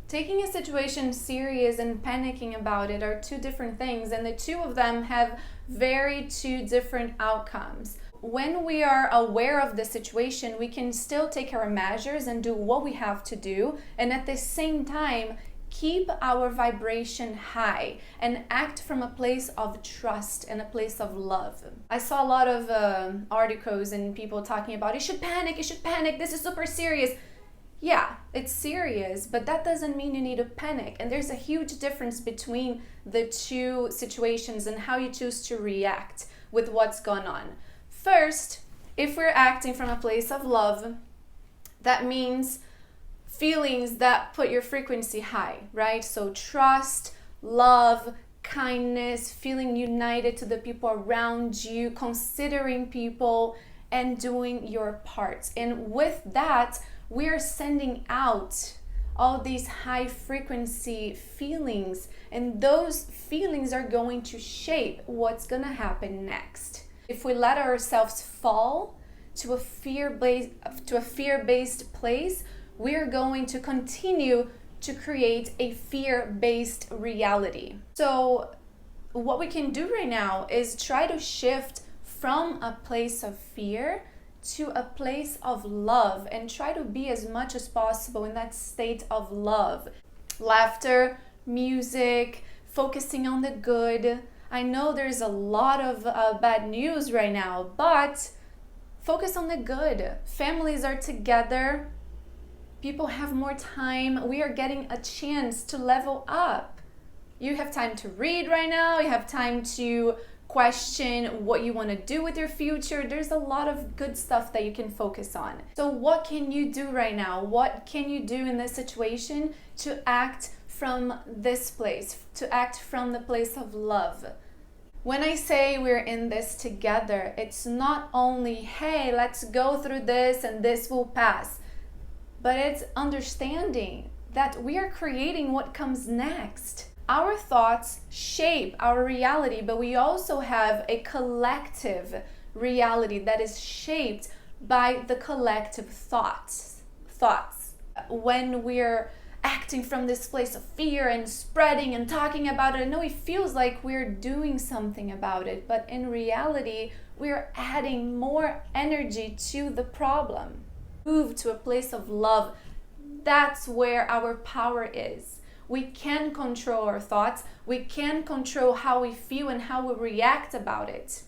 Taking a situation serious and panicking about it are two different things, and the two of them have two different outcomes. When we are aware of the situation, we can still take our measures and do what we have to do, and at the same time, keep our vibration high and act from a place of trust and a place of love. I saw a lot of articles and people talking about you should panic, this is super serious. Yeah, it's serious, but that doesn't mean you need to panic. And there's a huge difference between the two situations and how you choose to react with what's going on. First, if we're acting from a place of love, that means feelings that put your frequency high, right? So trust, love, kindness, feeling united to the people around you, considering people, and doing your part. And with that, we're sending out all these high frequency feelings, and those feelings are going to shape what's going to happen next. If we let ourselves fall to a fear-based place, we're going to continue to create a fear-based reality. So what we can do right now is try to shift from a place of fear to a place of love and try to be as much as possible in that state of love. Laughter, music, focusing on the good. I know there's a lot of bad news right now, but focus on the good. Families are together. People have more time. We are getting a chance to level up. You have time to read right now. You have time to question what you want to do with your future. There's a lot of good stuff that you can focus on. So what can you do right now? What can you do in this situation to act from this place, to act from the place of love? When I say we're in this together, it's not only, hey, let's go through this and this will pass, but it's understanding that we are creating what comes next. Our thoughts shape our reality, but we also have a collective reality that is shaped by the collective thoughts. When we're acting from this place of fear and spreading and talking about it, I know it feels like we're doing something about it, but in reality, we're adding more energy to the problem. Move to a place of love. That's where our power is. We can control our thoughts. We can control how we feel and how we react about it.